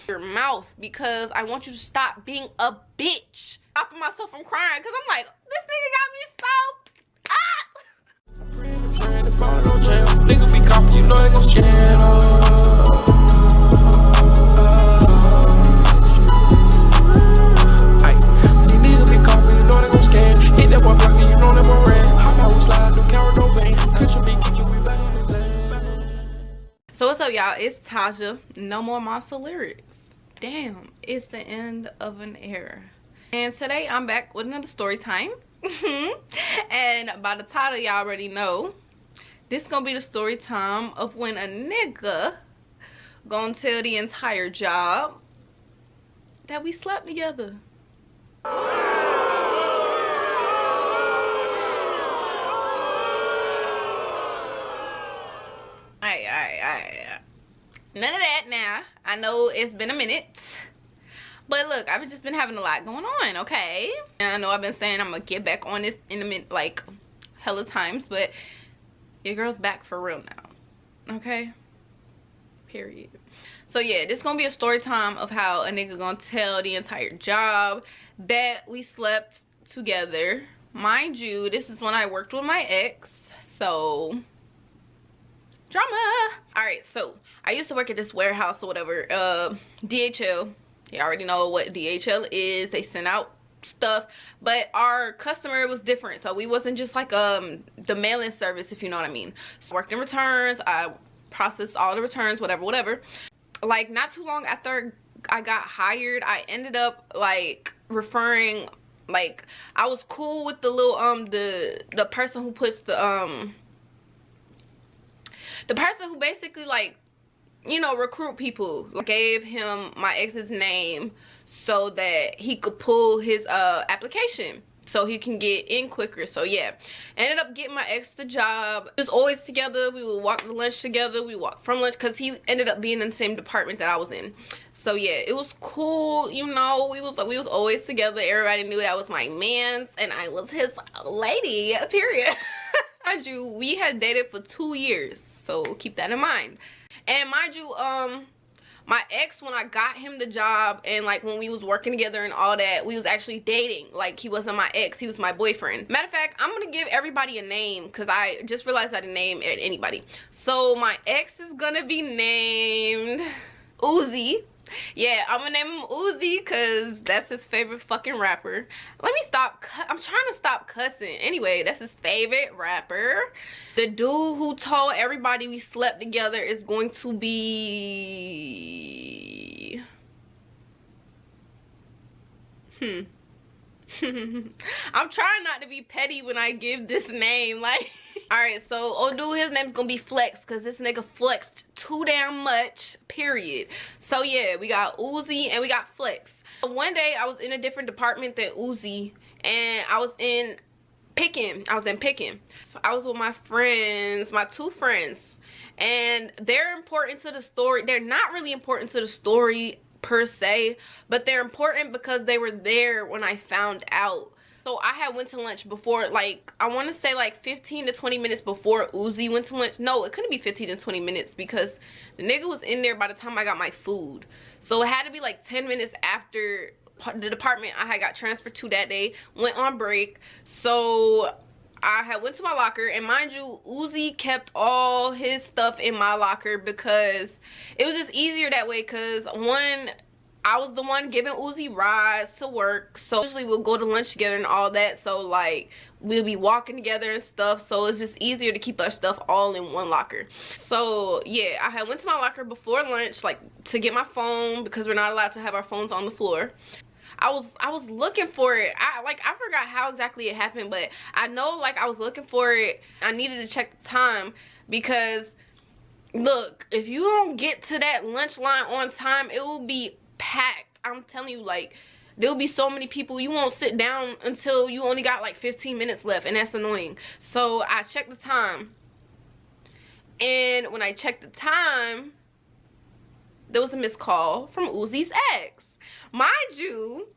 your mouth, because I want you to stop being a bitch. Stopping myself from crying because I'm like, this nigga got me so Nigga be copy, you know they gon' scan these niggas be copy, you know they gon' scan. Hit that boy block, you know that boy ran. Hop out, we slide, do carry no vein. Picture me, keep you, we back on the So what's up, y'all? It's Tajah. No more monster lyrics. Damn, it's the end of an era. And today I'm back with another story time. And by the title, y'all already know, this gonna be the story time of when a nigga gonna tell the entire job that we slept together. Alright. None of that now. I know it's been a minute. But look, I've just been having a lot going on, okay? And I know I've been saying I'm gonna get back on this in a minute, like hella times, but your girl's back for real now, okay? Period. So yeah, this gonna be a story time of how a nigga gonna tell the entire job that we slept together. Mind you, this is when I worked with my ex, so drama. All right, so I used to work at this warehouse or whatever, DHL. You already know what DHL is. They send out stuff, but our customer was different, so we wasn't just like the mailing service, if you know what I mean. So I worked in returns. I processed all the returns, whatever. Like not too long after I got hired, I ended up like referring, like I was cool with the little the person who puts the person who basically, like, you know, recruit people. I gave him my ex's name so that he could pull his application so he can get in quicker. So yeah, ended up getting my ex the job. It was always together. We would walk to lunch together. We walked from lunch because he ended up being in the same department that I was in. So yeah, it was cool, you know. We was always together. Everybody knew that was my man's and I was his lady, period. Mind you, we had dated for 2 years, so keep that in mind. And mind you, my ex, when I got him the job and like when we was working together and all that, we was actually dating. Like he wasn't my ex, he was my boyfriend. Matter of fact, I'm gonna give everybody a name because I just realized I didn't name anybody. So my ex is gonna be named Uzi. Yeah, I'm gonna name him Uzi because that's his favorite fucking rapper. Let me stop. I'm trying to stop cussing. Anyway, that's his favorite rapper. The dude who told everybody we slept together is going to be... I'm trying not to be petty when I give this name, like... Alright, so old dude, his name's gonna be Flex because this nigga flexed too damn much, period. So yeah, we got Uzi and we got Flex. One day I was in a different department than Uzi and I was in picking. So I was with my friends, my 2 friends, and they're important to the story. They're not really important to the story per se, but they're important because they were there when I found out. So I had went to lunch before, like, I want to say like 15 to 20 minutes before Uzi went to lunch. No, it couldn't be 15 to 20 minutes because the nigga was in there by the time I got my food. So it had to be like 10 minutes after the department I had got transferred to that day went on break. So I had went to my locker, and mind you, Uzi kept all his stuff in my locker because it was just easier that way because one, I was the one giving Uzi rides to work, so usually we'll go to lunch together and all that, so like we'll be walking together and stuff, so it's just easier to keep our stuff all in one locker. So yeah, I had went to my locker before lunch, like to get my phone because we're not allowed to have our phones on the floor. I was looking for it. I forgot how exactly it happened, but I know like I was looking for it. I needed to check the time because look, if you don't get to that lunch line on time, it will be packed. I'm telling you, like there'll be so many people, you won't sit down until you only got like 15 minutes left, and that's annoying. So I checked the time, and when I checked the time, there was a missed call from Uzi's ex. Mind you,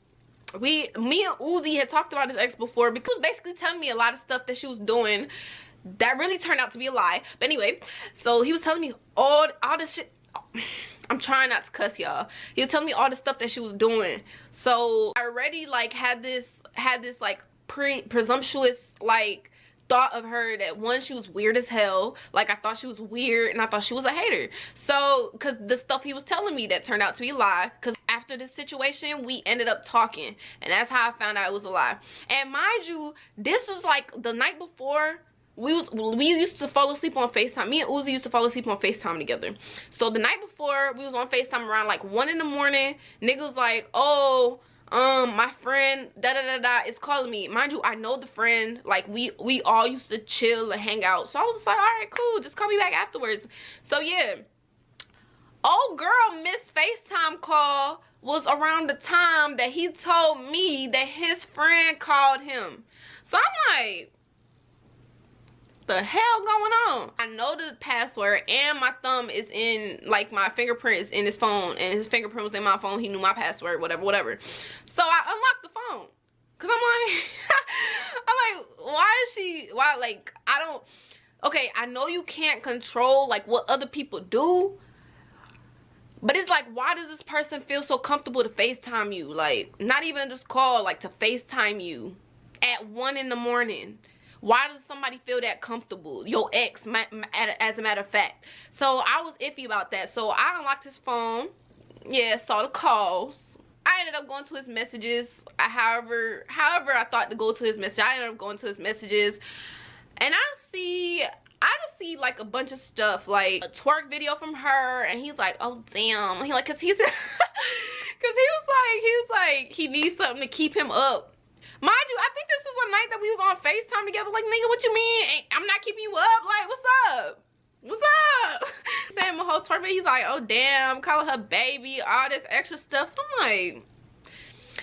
me and Uzi had talked about his ex before because he was basically telling me a lot of stuff that she was doing that really turned out to be a lie. But anyway, so he was telling me all this shit, I'm trying not to cuss, y'all. He was telling me all the stuff that she was doing. So I already like had this like presumptuous like thought of her that one, she was weird as hell. Like I thought she was weird and I thought she was a hater. So because the stuff he was telling me that turned out to be a lie, because after this situation we ended up talking, and that's how I found out it was a lie. And mind you, this was like the night before. We used to fall asleep on FaceTime. Me and Uzi used to fall asleep on FaceTime together. So the night before, we was on FaceTime around like 1 in the morning. Nigga was like, oh, my friend is calling me. Mind you, I know the friend. Like we all used to chill and hang out. So I was just like, all right, cool, just call me back afterwards. So yeah, old girl miss FaceTime call was around the time that he told me that his friend called him. So I'm like, the hell going on? I know the password, and my thumb is in, like, my fingerprint is in his phone, and his fingerprint was in my phone. He knew my password, whatever. So I unlocked the phone, cause I'm like I'm like, why like, I don't, okay, I know you can't control like what other people do, but it's like, why does this person feel so comfortable to FaceTime you? Like, not even just call, like to FaceTime you at 1 in the morning. Why does somebody feel that comfortable? Your ex, as a matter of fact. So I was iffy about that. So I unlocked his phone. Yeah, saw the calls. I ended up going to his messages. However I thought to go to his message, I ended up going to his messages. And I just see like a bunch of stuff, like a twerk video from her, and he's like, oh damn. He like, cause he was like, he needs something to keep him up. Mind you, I think this was a night that we was on FaceTime together. Like, nigga, what you mean? I'm not keeping you up. Like, what's up? What's up? Saying my whole twerk video. He's like, oh damn, calling her baby, all this extra stuff. So I'm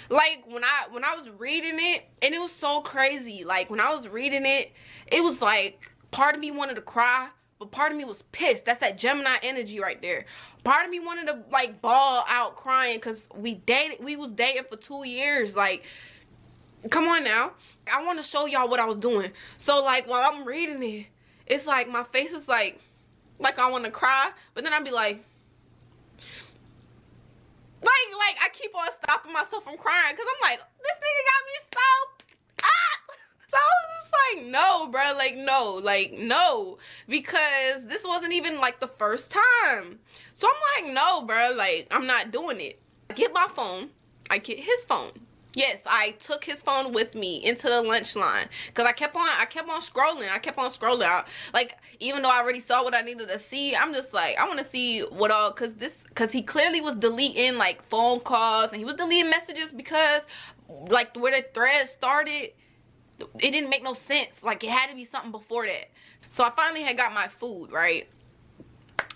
like when I was reading it, and it was so crazy. Like when I was reading it, it was like part of me wanted to cry, but part of me was pissed. That's that Gemini energy right there. Part of me wanted to like bawl out crying, because we was dating for 2 years. Like, come on now. I want to show y'all what I was doing. So like while I'm reading it, it's like my face is like I want to cry, but then I'd be like I keep on stopping myself from crying, because I'm like, this nigga got me so so it's like, no bro, like no, because this wasn't even like the first time. So I'm like, no bro, like I'm not doing it. I get my phone, I get his phone. Yes, I took his phone with me into the lunch line, because I kept on scrolling out. Like, even though I already saw what I needed to see, I'm just like, I want to see what all, because he clearly was deleting like phone calls, and he was deleting messages, because like where the thread started, it didn't make no sense. Like, it had to be something before that. So I finally had got my food, right?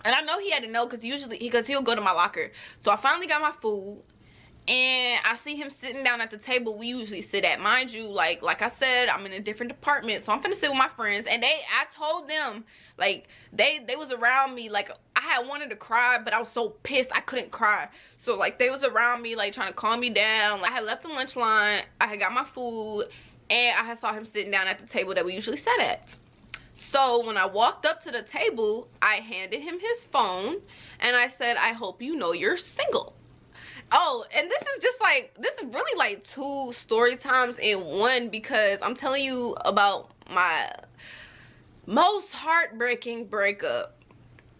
And I know he had to know, because he'll go to my locker. So I finally got my food. And I see him sitting down at the table we usually sit at. Mind you, like I said, I'm in a different department, so I'm finna sit with my friends. And I told them, like, they was around me. Like, I had wanted to cry, but I was so pissed I couldn't cry. So like, they was around me, like trying to calm me down. Like, I had left the lunch line, I had got my food, and I had saw him sitting down at the table that we usually sat at. So when I walked up to the table, I handed him his phone, and I said, I hope you know you're single. Oh, and this is really like 2 story times in one, because I'm telling you about my most heartbreaking breakup.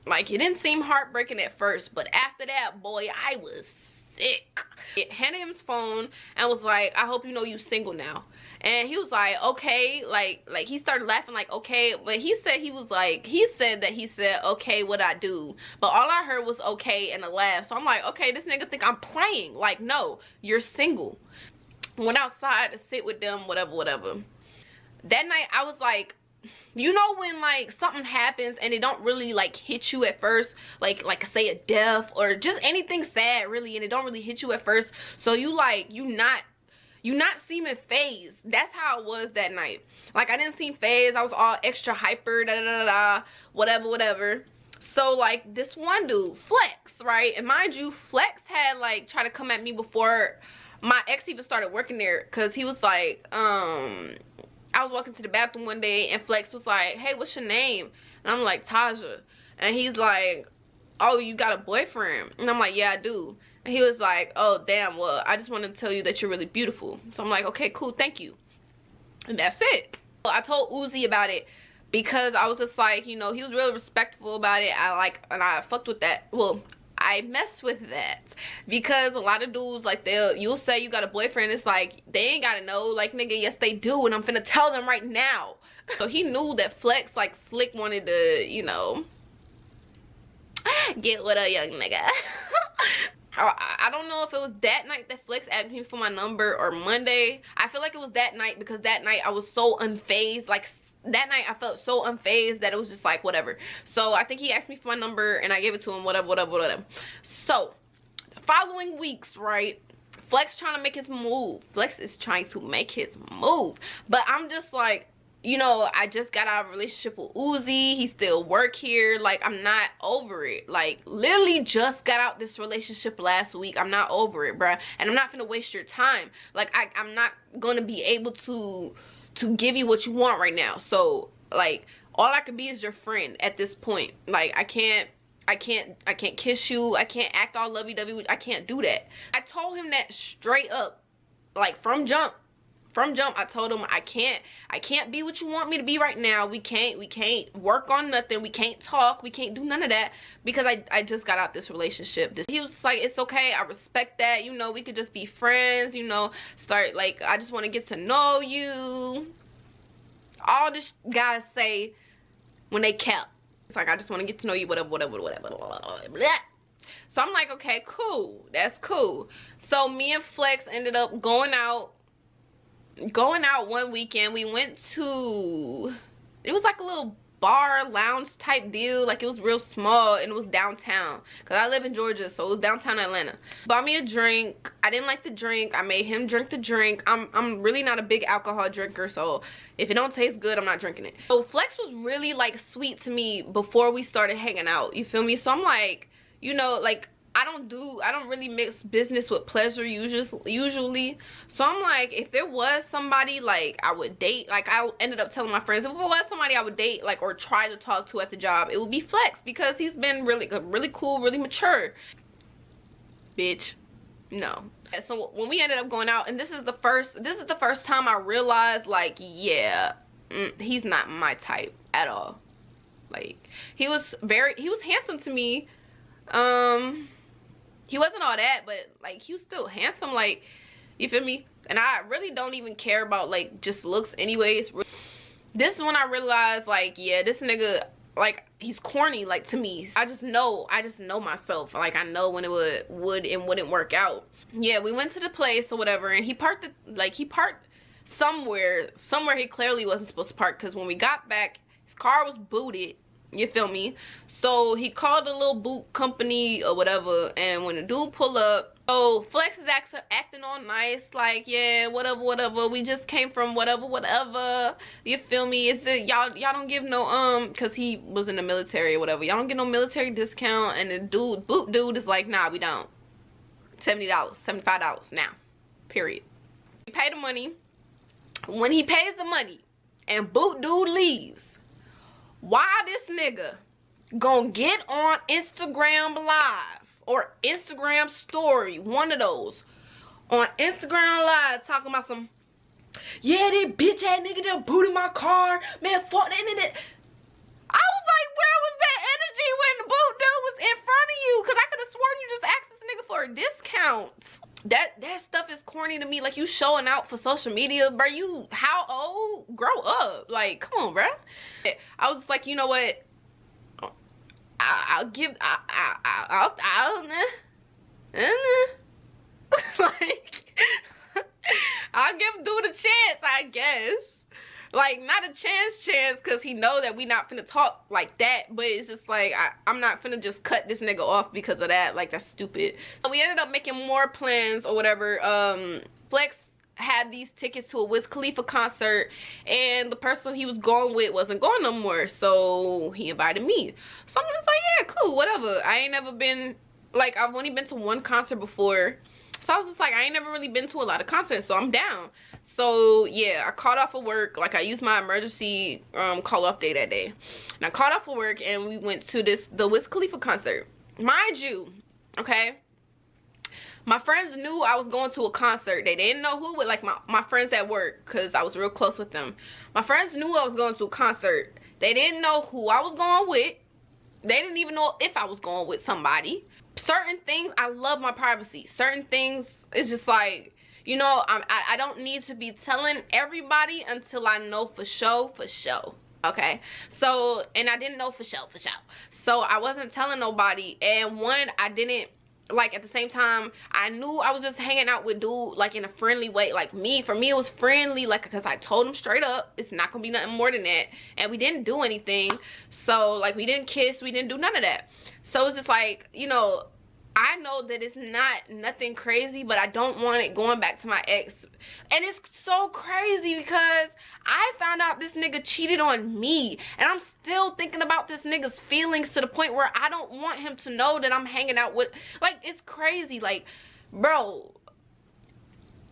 Like, it didn't seem heartbreaking at first, but after that, boy, I was sick. It handed him his phone and was like, I hope you know you single now. And he was like, okay, like he started laughing, like, okay, but he said okay, what I do, but all I heard was okay and a laugh. So I'm like, okay, this nigga think I'm playing. Like, no, you're single. Went outside to sit with them, whatever. That night I was like, you know when like something happens and it don't really like hit you at first, like say a death or just anything sad really, and it don't really hit you at first, so you not seeming phased. That's how it was that night. Like, I didn't seem phased. I was all extra hyper, whatever. So like, this one dude, Flex, right? And mind you, Flex had like tried to come at me before my ex even started working there, because he was like, I was walking to the bathroom one day and Flex was like, hey, what's your name? And I'm like, Tajah. And he's like, oh, you got a boyfriend? And I'm like, yeah, I do. And he was like, oh, damn, well, I just wanted to tell you that you're really beautiful. So I'm like, okay, cool, thank you. And that's it. I told Uzi about it because I was just like, you know, he was really respectful about it. And I fucked with that. Well, I mess with that because a lot of dudes, like, you'll say you got a boyfriend. It's like, they ain't gotta know. Like, nigga, yes they do, and I'm finna tell them right now. So he knew that Flex, like, Slick wanted to, you know, get with a young nigga. I don't know if it was that night that Flex asked me for my number or Monday. I feel like it was that night because that night I was so unfazed. Like, that night I felt so unfazed that it was just like, whatever. So I think he asked me for my number and I gave it to him, whatever. So the following weeks, right, Flex trying to make his move. Flex is trying to make his move. But I'm just like, you know, I just got out of a relationship with Uzi. He still work here. Like, I'm not over it. Like, literally just got out this relationship last week. I'm not over it, bruh. And I'm not finna waste your time. Like, I'm not gonna be able to give you what you want right now. So, like, all I can be is your friend at this point. Like, I can't kiss you. I can't act all lovey-dovey. I can't do that. I told him that straight up. Like, from jump, I told him I can't be what you want me to be right now. We can't work on nothing. We can't talk. We can't do none of that because I just got out this relationship. He was like, it's okay. I respect that. You know, we could just be friends, you know, start, like, I just want to get to know you. All this guys say when they cap. It's like, I just want to get to know you, whatever. So I'm like, okay, cool. That's cool. So me and Flex ended up going out one weekend. We went to, it was like a little bar lounge type deal. Like, it was real small and it was downtown because I live in Georgia, so it was downtown Atlanta. Bought me a drink. I didn't like the drink. I made him drink the drink. I'm really not a big alcohol drinker, so if it don't taste good, I'm not drinking it. So Flex was really, like, sweet to me before we started hanging out, you feel me? So I'm like, you know, like, I don't really mix business with pleasure usually. So I'm like, if there was somebody, like, I would date, like, I ended up telling my friends, if there was somebody I would date, like, or try to talk to at the job, it would be Flex because he's been really cool, really mature. Bitch, no. So when we ended up going out, and this is the first time I realized, like, yeah, he's not my type at all. Like, he was handsome to me. He wasn't all that, but, like, he was still handsome, like, you feel me? And I really don't even care about, like, just looks anyways. This is when I realized, like, yeah, this nigga, like, he's corny, like, to me. I just know myself. Like, I know when it would and wouldn't work out. Yeah, we went to the place or whatever, and he parked somewhere he clearly wasn't supposed to park, because when we got back, his car was booted. You feel me? So he called a little boot company or whatever, and when the dude pull up, so Flex is acting all nice, like, yeah, whatever, we just came from whatever, you feel me? It's the y'all don't give no because he was in the military or whatever, y'all don't get no military discount. And the boot dude is like, nah, we don't. $70, $75 now, period. He paid the money. When he pays the money and boot dude leaves, why this nigga gonna get on Instagram Live or Instagram Story, one of those, on Instagram Live talking about some, yeah, that bitch ass nigga just booted my car, man, fuck that nigga. I was like, where was that energy when the boot dude was in front of you? Because I could have sworn you just asked this nigga for a discount. That stuff is corny to me. Like, you showing out for social media, bro. You how old? Grow up. Like, come on, bro. I was like, you know what? I'll give like, I'll give dude a chance, I guess. Like, not a chance, because he know that we not finna talk like that. But it's just like, I'm not finna just cut this nigga off because of that. Like, that's stupid. So we ended up making more plans or whatever. Flex had these tickets to a Wiz Khalifa concert, and the person he was going with wasn't going no more. So he invited me. So I'm just like, yeah, cool, whatever. I ain't never been, like, I've only been to one concert before. So I was just like, I ain't never really been to a lot of concerts, so I'm down. So yeah, I called off of work. Like, I used my emergency call off day that day. And I called off of work and we went to the Wiz Khalifa concert. mind you, okay, my friends knew I was going to a concert. They didn't know who, with like my friends at work, because I was real close with them. My friends knew I was going to a concert. They didn't know who I was going with. They didn't even know if I was going with somebody. Certain things, I love my privacy. Certain things, it's just like, you know, I don't need to be telling everybody until I know for sure, okay? So, and I didn't know for sure. So I wasn't telling nobody. And one, I didn't, like, at the same time, I knew I was just hanging out with dude, like, in a friendly way. Like, for me, it was friendly, like, because I told him straight up, it's not gonna be nothing more than that. And we didn't do anything. So, like, we didn't kiss, we didn't do none of that. So it's just like, you know, I know that it's not nothing crazy, but I don't want it going back to my ex. And it's so crazy because I found out this nigga cheated on me, and I'm still thinking about this nigga's feelings to the point where I don't want him to know that I'm hanging out with, like, it's crazy. Like, bro,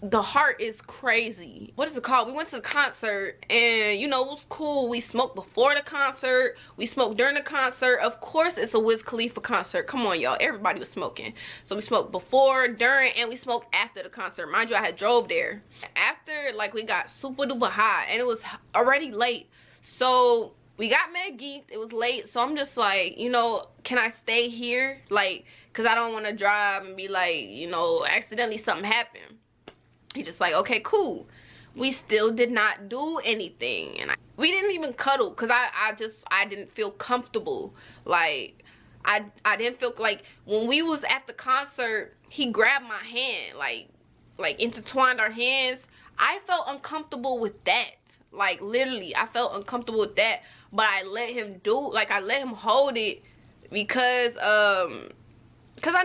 the heart is crazy. What is it called? We went to the concert, and you know, it was cool. We smoked before the concert, we smoked during the concert. Of course, it's a Wiz Khalifa concert. Come on, y'all, everybody was smoking. So we smoked before, during, and we smoked after the concert. Mind you, I had drove there after. Like, we got super duper high, and it was already late, so we got mad geeked. It was late, so I'm just like, you know, can I stay here? Like, because I don't want to drive and be like, you know, accidentally something happened. He just like, okay, cool. We still did not do anything, and we didn't even cuddle because I didn't feel comfortable. Like, I didn't feel like, when we was at the concert, he grabbed my hand, like intertwined our hands. I felt uncomfortable with that. Like, literally, I felt uncomfortable with that, but I let him I let him hold it because I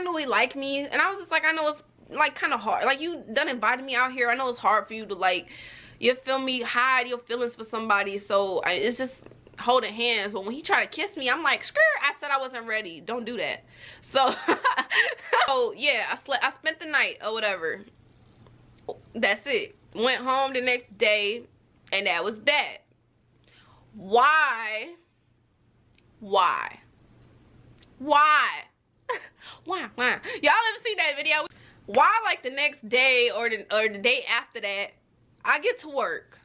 knew he liked me, and I was just like, I know it's like kind of hard, like, you done invited me out here. I know it's hard for you to, like, you feel me, hide your feelings for somebody. So it's just holding hands. But when he tried to kiss me, I'm like, skirt, I said I wasn't ready, don't do that. So so yeah, I spent the night or whatever. That's it. Went home the next day, and that was that. Why why y'all ever seen that video? Why, like, the next day or the day after that, I get to work.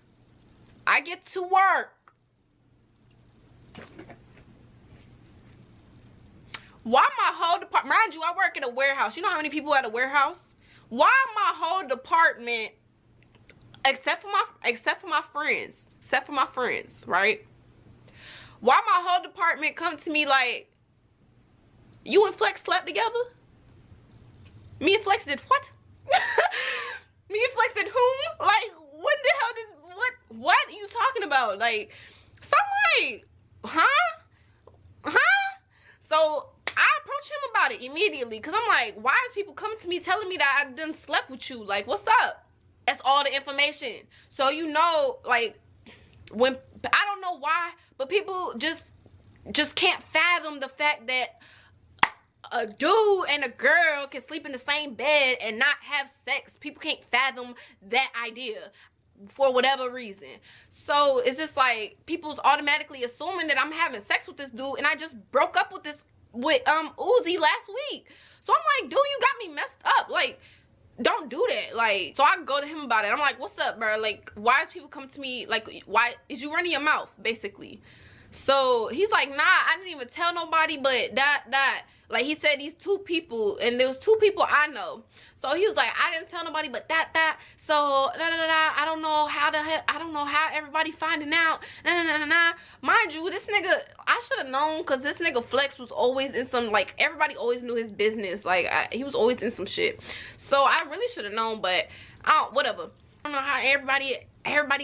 Why my whole department, mind you, I work at a warehouse. You know how many people at a warehouse? Why my whole department, except for my friends, right? Why my whole department come to me like, you and Flex slept together? Me and Flex did what? Me and Flex did whom? Like, what the hell what are you talking about? Like, so I'm like, huh? So I approached him about it immediately, because I'm like, why is people coming to me telling me that I done slept with you? Like, what's up? That's all the information. So, you know, like, when, I don't know why, but people just can't fathom the fact that a dude and a girl can sleep in the same bed and not have sex. People can't fathom that idea for whatever reason. So it's just like, people's automatically assuming that I'm having sex with this dude, and I just broke up with Uzi last week. So I'm like, dude, you got me messed up. Like, don't do that. Like, so I go to him about it. I'm like, what's up, bro? Like, why is people come to me, like, why is you running your mouth, basically? So he's like, nah, I didn't even tell nobody, but that like, he said these two people, and there was two people I know. So he was like, I didn't tell nobody, but that. So I don't know how the hell, I don't know how everybody finding out. Mind you, this nigga, I should have known, because this nigga Flex was always in some, like, everybody always knew his business. Like, he was always in some shit. So I really should have known, but whatever. I don't know how everybody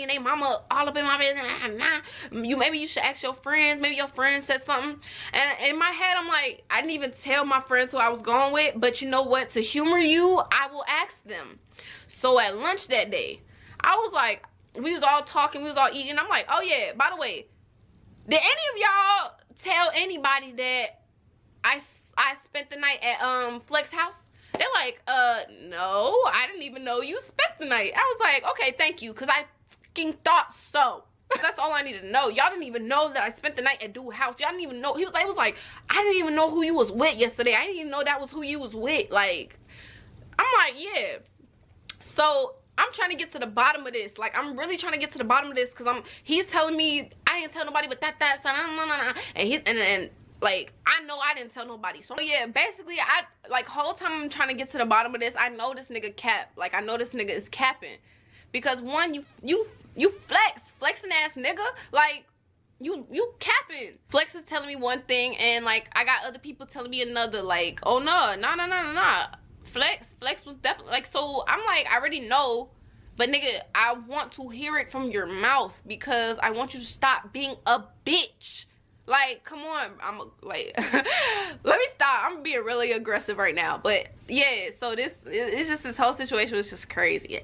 and their mama all up in my business. Maybe you should ask your friends. Maybe your friends said something. And in my head, I'm like, I didn't even tell my friends who I was going with. But you know what? To humor you, I will ask them. So at lunch that day, I was like, we was all talking, we was all eating. I'm like, oh yeah, by the way, did any of y'all tell anybody that I spent the night at Flex house? They're like, no, I didn't even know you spent the night. I was like, okay, thank you, because I fucking thought so. That's all I need to know. Y'all didn't even know that I spent the night at dude's house. Y'all didn't even know. He was like, I didn't even know who you was with yesterday. I didn't even know that was who you was with. Like, I'm like, yeah. So I'm trying to get to the bottom of this. Like, I'm really trying to get to the bottom of this, because he's telling me I didn't tell nobody but that son, and like, I know I didn't tell nobody. So yeah, basically, whole time I'm trying to get to the bottom of this, I know this nigga cap. Like, I know this nigga is capping, because one, you flexing ass nigga. Like, you capping. Flex is telling me one thing, and like, I got other people telling me another. Like, oh no. Flex was definitely like, so I'm like, I already know, but nigga, I want to hear it from your mouth, because I want you to stop being a bitch. Like, come on. I'm like, let me stop. I'm being really aggressive right now. But yeah, so it's just, this whole situation was just crazy.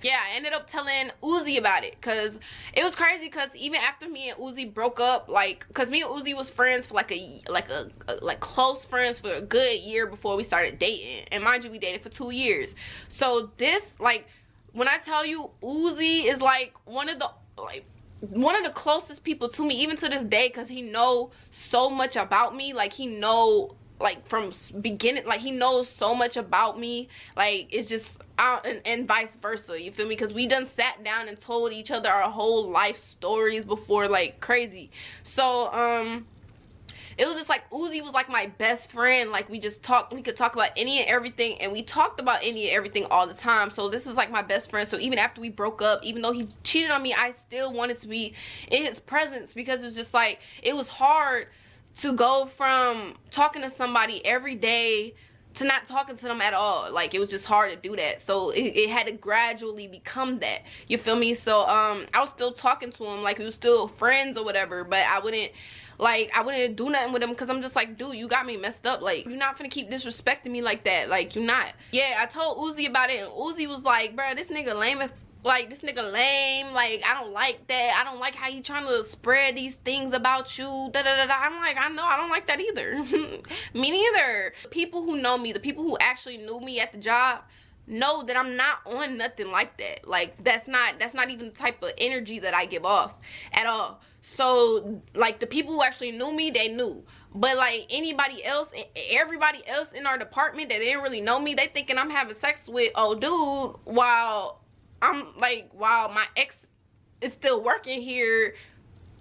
Yeah, I ended up telling Uzi about it, because it was crazy, because even after me and Uzi broke up, like, because me and Uzi was friends for like close friends for a good year before we started dating. And mind you, we dated for 2 years. So this, like, when I tell you, Uzi is like one of the closest people to me, even to this day, because he know so much about me. Like, he know, like, from beginning, like, he knows so much about me. Like, it's just and vice versa, you feel me? Because we done sat down and told each other our whole life stories before, like, crazy. So it was just like, Uzi was like my best friend. Like, we just talked, we could talk about any and everything, and we talked about any and everything all the time. So this was like my best friend. So even after we broke up, even though he cheated on me, I still wanted to be in his presence, because it's just like, it was hard to go from talking to somebody every day to not talking to them at all. Like, it was just hard to do that. So it had to gradually become that, you feel me? So I was still talking to him, like, we were still friends or whatever, but I wouldn't do nothing with him, because I'm just like, dude, you got me messed up. Like, you're not finna keep disrespecting me like that. Like, you're not. Yeah, I told Uzi about it, and Uzi was like, bro, this nigga lame. Like, this nigga lame. Like, I don't like that. I don't like how you trying to spread these things about you. I'm like, I know, I don't like that either. Me neither. People who know me, the people who actually knew me at the job, know that I'm not on nothing like that. Like, that's not even the type of energy that I give off at all. So, like, the people who actually knew me, they knew. But like, anybody else, everybody else in our department that didn't really know me, they thinking I'm having sex with old dude, while my ex is still working here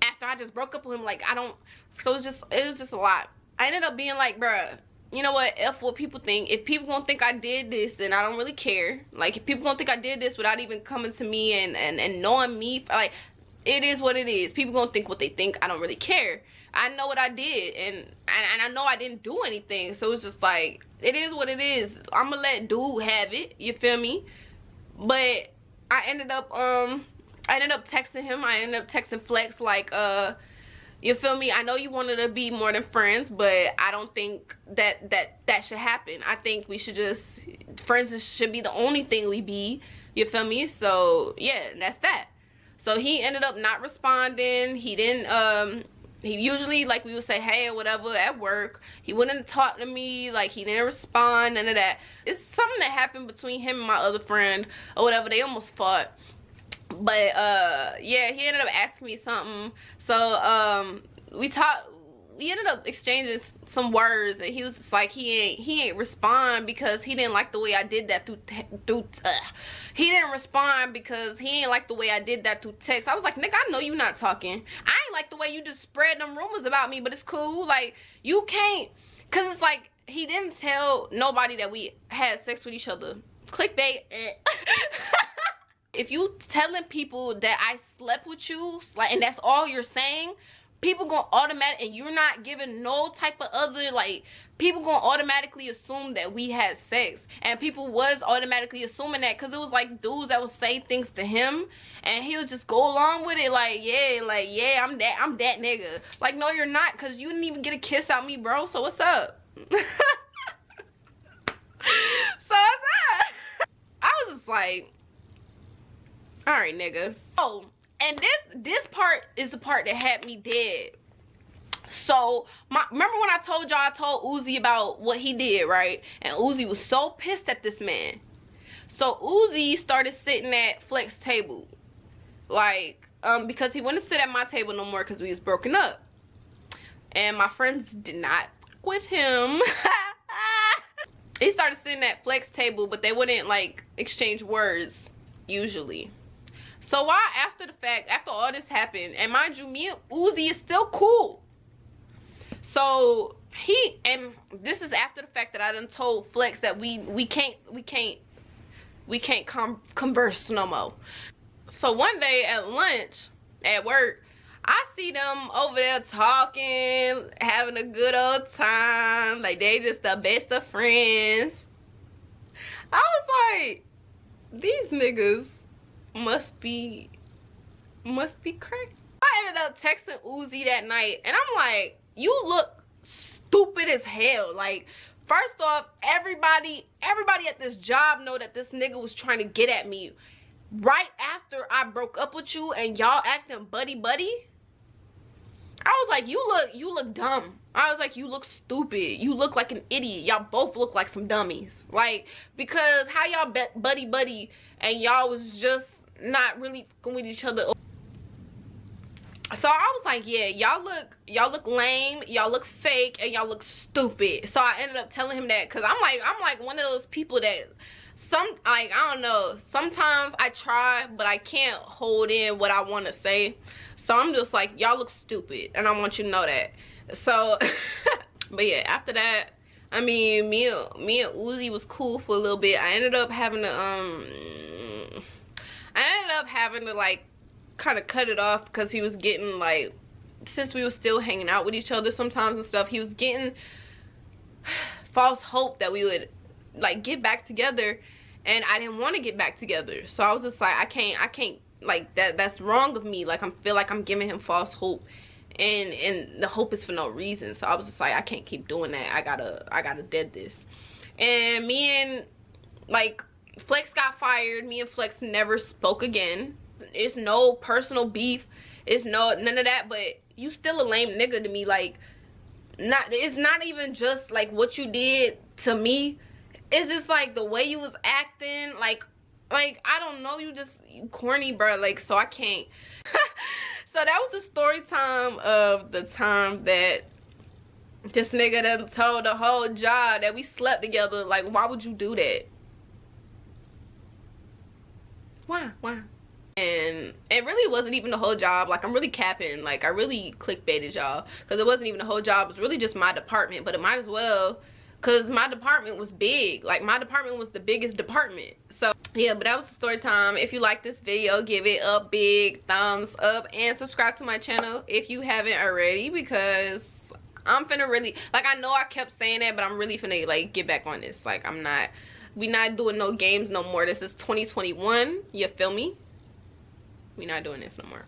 after I just broke up with him. Like, I don't. So it was just a lot. I ended up being like, bruh, you know what, F what people think. If people gonna think I did this, then I don't really care. Like, if people gonna think I did this without even coming to me and knowing me, like, it is what it is. People gonna think what they think. I don't really care. I know what I did, and I know I didn't do anything. So it's just like, it is what it is. I'm gonna let dude have it, you feel me? But I ended up texting him. I ended up texting Flex, like, you feel me? I know you wanted to be more than friends, but I don't think that should happen. I think we should just, friends should be the only thing we be, you feel me? So yeah, that's that. So he ended up not responding. He didn't, he usually, like, we would say hey or whatever at work. He wouldn't talk to me. Like, he didn't respond, none of that. It's something that happened between him and my other friend or whatever. They almost fought. But yeah, he ended up asking me something. So we ended up exchanging some words, and he was just like, he ain't respond because he didn't like the way I did that he didn't respond because he ain't like the way I did that through text. I was like, nigga, I know you not talking. I ain't like the way you just spread them rumors about me, but it's cool. Like, you can't, cause it's like, he didn't tell nobody that we had sex with each other. Clickbait. If you telling people that I slept with you, like, and that's all you're saying, people gonna automatic, and you're not giving no type of other, like, people gonna automatically assume that we had sex. And people was automatically assuming that, because it was like dudes that would say things to him, and he would just go along with it, like, yeah, I'm that nigga. Like, no, you're not, because you didn't even get a kiss out me, bro. So what's up? So what's up? I was just like, all right, nigga. Oh, and this part is the part that had me dead. So, remember when I told y'all, I told Uzi about what he did, right? And Uzi was so pissed at this man. So Uzi started sitting at Flex's table. Like, because he wouldn't sit at my table no more because we was broken up. And my friends did not with him. He started sitting at Flex table, but they wouldn't like exchange words usually. So why after the fact, after all this happened, and mind you, me and Uzi is still cool. So and this is after the fact that I done told Flex that we can't converse no more. So one day at lunch at work, I see them over there talking, having a good old time, like they just the best of friends. I was like, these niggas must be crazy. I ended up texting Uzi that night, and I'm like, you look stupid as hell. Like, first off, everybody at this job know that this nigga was trying to get at me right after I broke up with you, and y'all acting buddy. I was like, you look dumb. I was like, you look stupid. You look like an idiot. Y'all both look like some dummies. Like, because how y'all buddy and y'all was just not really with each other. So I was like, yeah, y'all look lame, y'all look fake, and y'all look stupid. So I ended up telling him that, because I'm like one of those people that I don't know, sometimes I try, but I can't hold in what I want to say. So I'm just like, y'all look stupid, and I want you to know that. So but yeah, after that, I mean, me and Uzi was cool for a little bit. I ended up having to like kind of cut it off, because he was getting like, since we were still hanging out with each other sometimes and stuff, he was getting false hope that we would like get back together, and I didn't want to get back together. So I was just like, I can't like that's wrong of me. Like, I feel like I'm giving him false hope, and the hope is for no reason. So I was just like, I can't keep doing that. I gotta dead this. And me and like Flex got fired. Me and Flex never spoke again. It's no personal beef, it's none of that, but you still a lame nigga to me. Like, it's not even just like what you did to me, it's just like the way you was acting, like I don't know, you corny, bro. Like, so I can't. So that was the story time of the time that this nigga done told the whole job that we slept together. Like, why would you do that? Why? And it really wasn't even the whole job. Like, I'm really capping. Like, I really clickbaited y'all, because it wasn't even the whole job. It was really just my department, but it might as well, because my department was big. Like, my department was the biggest department. So yeah, but that was the story time. If you like this video, give it a big thumbs up and subscribe to my channel if you haven't already, because I'm finna really, like, I know I kept saying that, but I'm really finna like get back on this. Like, we not doing no games no more. This is 2021, you feel me? We not doing this no more.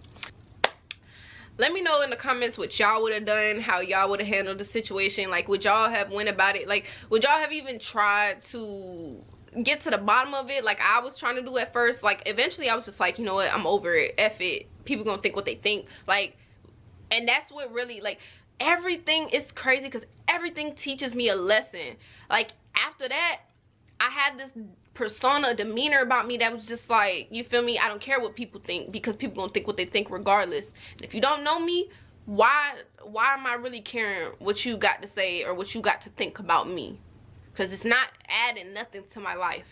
Let me know in the comments what y'all would have done, how y'all would have handled the situation. Like, would y'all have went about it? Like, would y'all have even tried to get to the bottom of it like I was trying to do at first? Like, eventually I was just like, you know what, I'm over it, F it, people gonna think what they think. Like, and that's what really, like, everything is crazy, because everything teaches me a lesson. Like, after that, I had this persona, demeanor about me that was just like, you feel me, I don't care what people think, because people gonna think what they think regardless. And if you don't know me, why am I really caring what you got to say or what you got to think about me? Because it's not adding nothing to my life,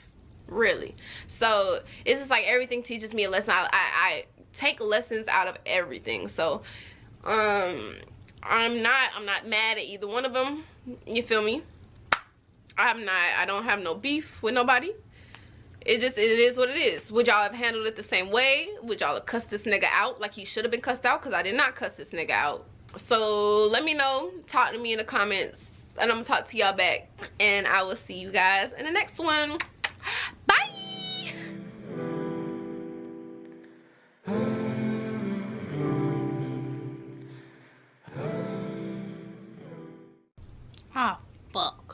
really. So it's just like, everything teaches me a lesson. I take lessons out of everything. So I'm not mad at either one of them, you feel me? I don't have no beef with nobody. It is what it is. Would y'all have handled it the same way? Would y'all have cussed this nigga out like he should have been cussed out? Because I did not cuss this nigga out. So let me know, talk to me in the comments, and I'm gonna talk to y'all back, and I will see you guys in the next one. Bye. Ah, fuck.